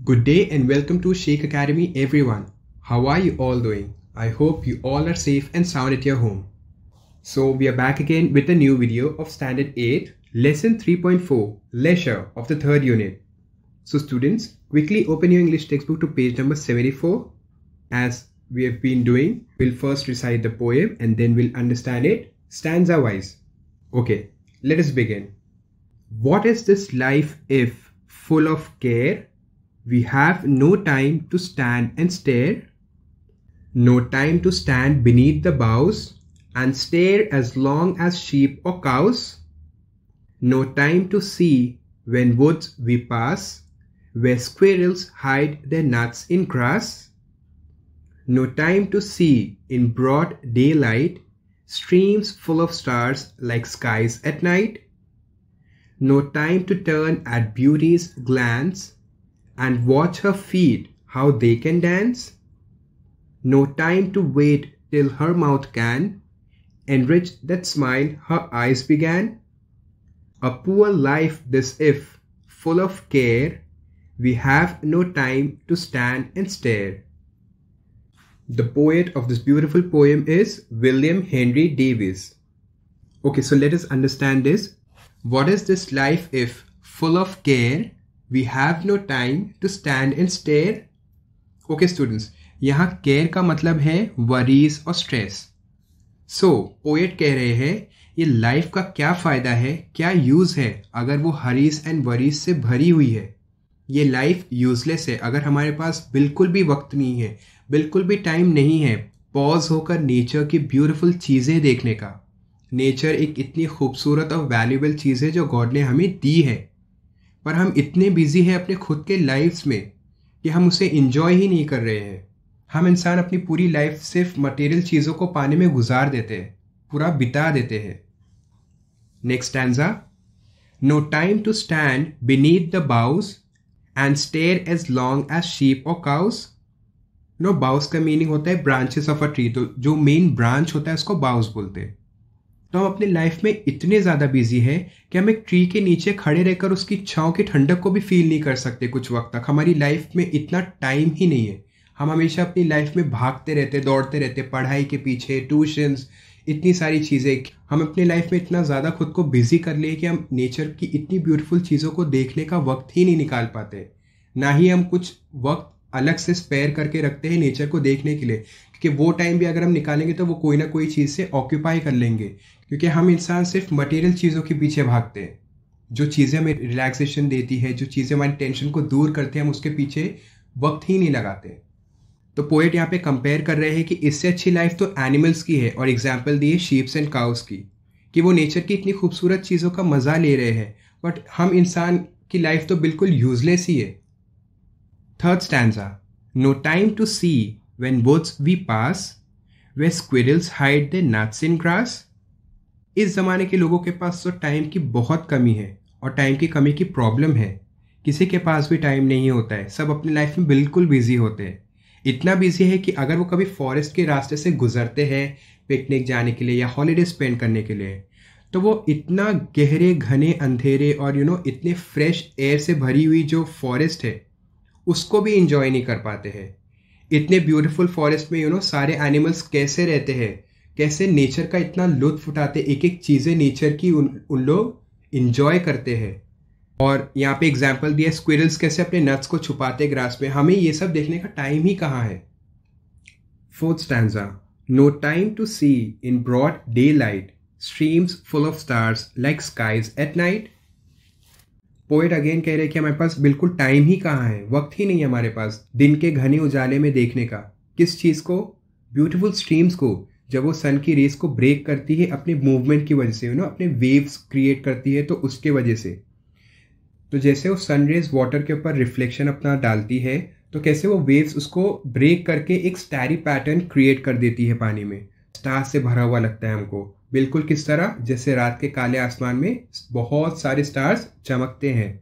Good day and welcome to Sheikh Academy everyone. How are you all doing? I hope you all are safe and sound at your home. So we are back again with a new video of Standard 8, Lesson 3.4, Leisure of the third unit. So students, quickly open your English textbook to page number 74. As we have been doing, we'll first recite the poem and then we'll understand it stanza wise. Okay, let us begin. What is this life if, full of care, we have no time to stand and stare? No time to stand beneath the boughs and stare as long as sheep or cows? No time to see when woods we pass, where squirrels hide their nuts in grass? No time to see in broad daylight streams full of stars like skies at night? No time to turn at beauty's glance and watch her feet how they can dance? No time to wait till her mouth can enrich that smile her eyes began? A poor life this if, full of care, we have no time to stand and stare. The poet of this beautiful poem is William Henry Davies. Okay, so let us understand this. What is this life if, full of care, we have no time to stand and stare? Okay students, यहाँ care का मतलब है worries और stress. So, poet कह रहे हैं ये life का क्या फ़ायदा है, क्या use है अगर वो hurries and worries से भरी हुई है. ये life useless है अगर हमारे पास बिल्कुल भी वक्त नहीं है, बिल्कुल भी टाइम नहीं है पॉज होकर नेचर की ब्यूटीफुल चीज़ें देखने का. नेचर एक इतनी खूबसूरत और वैल्यूएबल चीज़ है जो गॉड ने हमें दी है, पर हम इतने बिजी हैं अपने खुद के लाइफ्स में कि हम उसे इंजॉय ही नहीं कर रहे हैं. हम इंसान अपनी पूरी लाइफ सिर्फ मटेरियल चीज़ों को पाने में गुजार देते हैं, पूरा बिता देते हैं. Next stanza. No time to stand beneath the boughs and stare as long as sheep or cows. No, boughs का मीनिंग होता है ब्रांचेस ऑफ अ ट्री. तो जो मेन ब्रांच होता है उसको बाउज बोलते हैं. तो हम अपनी लाइफ में इतने ज़्यादा बिजी हैं कि हम एक ट्री के नीचे खड़े रहकर उसकी छांव की ठंडक को भी फील नहीं कर सकते कुछ वक्त तक. हमारी लाइफ में इतना टाइम ही नहीं है. हम हमेशा अपनी लाइफ में भागते रहते, दौड़ते रहते, पढ़ाई के पीछे, ट्यूशन्स, इतनी सारी चीज़ें. हम अपनी लाइफ में इतना ज़्यादा खुद को बिजी कर लिए कि हम नेचर की इतनी ब्यूटीफुल चीज़ों को देखने का वक्त ही नहीं निकाल पाते. ना ही हम कुछ वक्त अलग से स्पेयर करके रखते हैं नेचर को देखने के लिए, क्योंकि वो टाइम भी अगर हम निकालेंगे तो वो कोई ना कोई चीज़ से ऑक्यूपाई कर लेंगे. क्योंकि हम इंसान सिर्फ मटेरियल चीज़ों के पीछे भागते हैं. जो चीज़ें हमें रिलैक्सेशन देती है, जो चीज़ें हमारी टेंशन को दूर करते हैं, हम उसके पीछे वक्त ही नहीं लगाते. तो पोएट यहाँ पे कंपेयर कर रहे हैं कि इससे अच्छी लाइफ तो एनिमल्स की है, और एग्जाम्पल दिए शीप्स एंड काउस की, कि वो नेचर की इतनी खूबसूरत चीज़ों का मज़ा ले रहे हैं, बट हम इंसान की लाइफ तो बिल्कुल यूजलेस ही है. Third stanza. No time to see when woods we pass, where squirrels hide their nuts in grass. इस ज़माने के लोगों के पास तो टाइम की बहुत कमी है, और टाइम की कमी की प्रॉब्लम है. किसी के पास भी टाइम नहीं होता है, सब अपनी लाइफ में बिल्कुल बिजी होते हैं. इतना बिजी है कि अगर वो कभी फॉरेस्ट के रास्ते से गुजरते हैं पिकनिक जाने के लिए या हॉलीडे स्पेंड करने के लिए, तो वो इतना गहरे घने अंधेरे और इतने फ्रेश एयर से भरी हुई जो फॉरेस्ट है उसको भी इंजॉय नहीं कर पाते हैं. इतने ब्यूटीफुल फॉरेस्ट में सारे एनिमल्स कैसे रहते हैं, कैसे नेचर का इतना लुत्फ उठाते, एक एक चीज़ें नेचर की उन लोग इंजॉय करते हैं. और यहाँ पे एग्जांपल दिया स्क्विरल्स कैसे अपने नट्स को छुपाते ग्रास में. हमें ये सब देखने का टाइम ही कहाँ है. Fourth stanza. No time to see in broad daylight streams full of stars like skies at night. Poet again कह रहे हैं कि हमारे पास बिल्कुल टाइम ही कहाँ है, वक्त ही नहीं है हमारे पास दिन के घने उजाले में देखने का. किस चीज़ को? ब्यूटीफुल स्ट्रीम्स को, जब वो सन की रेस को ब्रेक करती है अपने मूवमेंट की वजह से, अपने वेव्स क्रिएट करती है, तो उसके वजह से. तो जैसे वो सन रेज वाटर के ऊपर रिफ्लेक्शन अपना डालती है, तो कैसे वो वेव्स उसको ब्रेक करके एक स्टैरी पैटर्न क्रिएट कर देती है पानी में. स्टार से भरा हुआ लगता है हमको, बिल्कुल किस तरह, जैसे रात के काले आसमान में बहुत सारे स्टार्स चमकते हैं.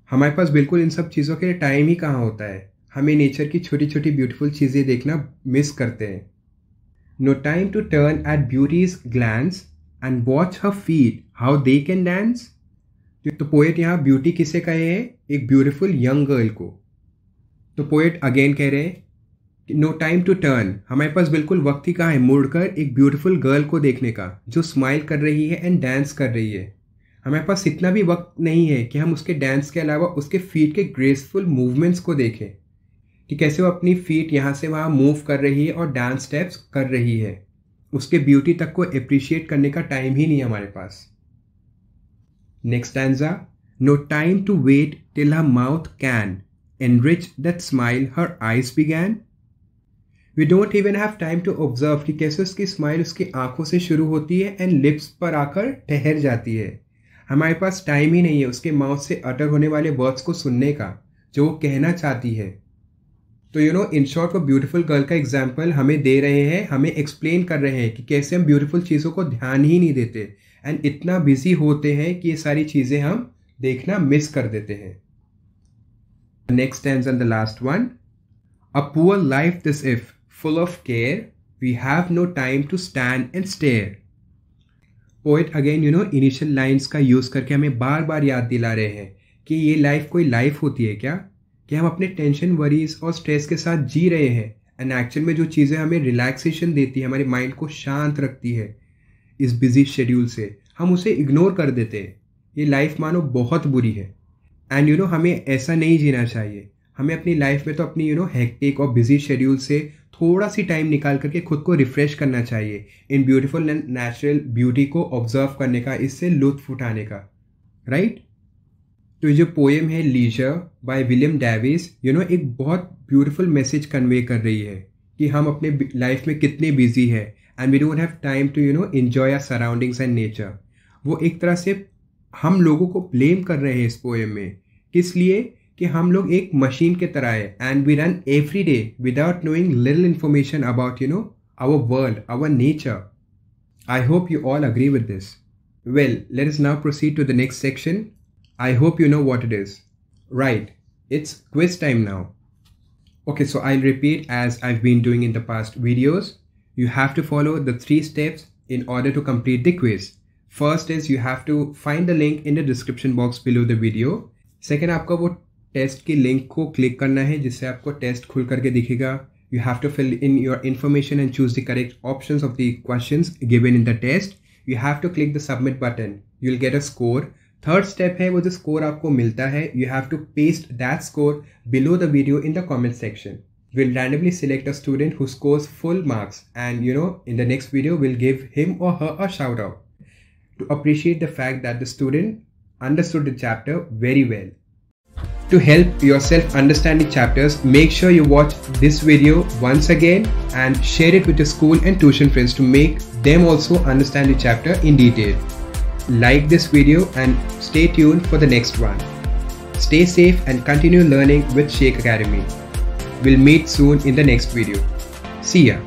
हमारे पास बिल्कुल इन सब चीज़ों के लिए टाइम ही कहाँ होता है. हमें नेचर की छोटी छोटी ब्यूटीफुल चीज़ें देखना मिस करते हैं. No time to turn at beauty's glance and watch her feet how they can dance. तो पोएट यहाँ ब्यूटी किसे कहे हैं? एक ब्यूटीफुल यंग गर्ल को. तो पोएट अगेन कह रहे हैं नो टाइम टू टर्न, हमारे पास बिल्कुल वक्त ही कहाँ है मुड़कर एक ब्यूटीफुल गर्ल को देखने का जो स्माइल कर रही है एंड डांस कर रही है। हमारे पास इतना भी वक्त नहीं है कि हम उसके डांस के अलावा उसके फीट के ग्रेसफुल मूवमेंट्स को देखें कि कैसे वो अपनी फीट यहाँ से वहाँ मूव कर रही है और डांस स्टेप्स कर रही है। उसके ब्यूटी तक को अप्रिशिएट करने का टाइम ही नहीं है हमारे पास। Next stanza, no time to wait till her mouth can enrich that smile her eyes began. We don't even have time to observe कि कैसे उसकी स्माइल उसकी आंखों से शुरू होती है एंड लिप्स पर आकर ठहर जाती है। हमारे पास टाइम ही नहीं है उसके माउथ से अटर होने वाले वर्ड्स को सुनने का जो वो कहना चाहती है। तो इन शॉर्ट वो ब्यूटीफुल गर्ल का एग्जाम्पल हमें दे रहे हैं, हमें एक्सप्लेन कर रहे हैं कि कैसे हम ब्यूटीफुल चीज़ों को ध्यान ही नहीं देते एंड इतना बिजी होते हैं कि ये सारी चीज़ें हम देखना मिस कर देते हैं। Next stanza and the last one. A poor life this if, full of care, we have no time to stand and stare. Poet again initial lines का यूज़ करके हमें बार बार याद दिला रहे हैं कि ये लाइफ कोई लाइफ होती है क्या, कि हम अपने टेंशन वरीज और स्ट्रेस के साथ जी रहे हैं एंड एक्चुअल में जो चीज़ें हमें रिलैक्सेशन देती है, हमारे माइंड को शांत रखती है इस बिजी शेड्यूल से, हम उसे इग्नोर कर देते हैं। ये लाइफ मानो बहुत बुरी है एंड हमें ऐसा नहीं जीना चाहिए। हमें अपनी लाइफ में तो अपनी हेक्टिक और बिजी शेड्यूल से थोड़ा सी टाइम निकाल करके खुद को रिफ्रेश करना चाहिए, इन ब्यूटीफुल एंड नेचुरल ब्यूटी को ऑब्जर्व करने का, इससे लुत्फ उठाने का, राइट। तो ये जो पोएम है लीजर बाय विलियम डेविस एक बहुत ब्यूटीफुल मैसेज कन्वे कर रही है कि हम अपने लाइफ में कितने बिजी है and we don't have time to enjoy our surroundings and nature. वो एक तरह से हम लोगों को ब्लेम कर रहे हैं इस पोएम में, किस लिए कि हम लोग एक मशीन के तरह है and we run every day without knowing little information about our world, our nature. I hope you all agree with this. Well, let us now proceed to the next section. I hope you know what it is, right? It's quiz time now. Okay, so I'll repeat as I've been doing in the past videos. You have to follow the 3 steps in order to complete the quiz. First is you have to find the link in the description box below the video. Second, आपका वो test की link को click करना है जिससे आपको test खुल करके दिखेगा. You have to fill in your information and choose the correct options of the questions given in the test. You have to click the submit button. You'll get a score. Third step है वो जो score आपको मिलता है, you have to paste that score below the video in the comment section. We'll randomly select a student who scores full marks and in the next video we'll give him or her a shout out to appreciate the fact that the student understood the chapter very well. To help yourself understand the chapters, make sure you watch this video once again and share it with your school and tuition friends to make them also understand the chapter in detail. Like this video and stay tuned for the next one. Stay safe and continue learning with Sheikh Academy. We'll meet soon in the next video. See ya.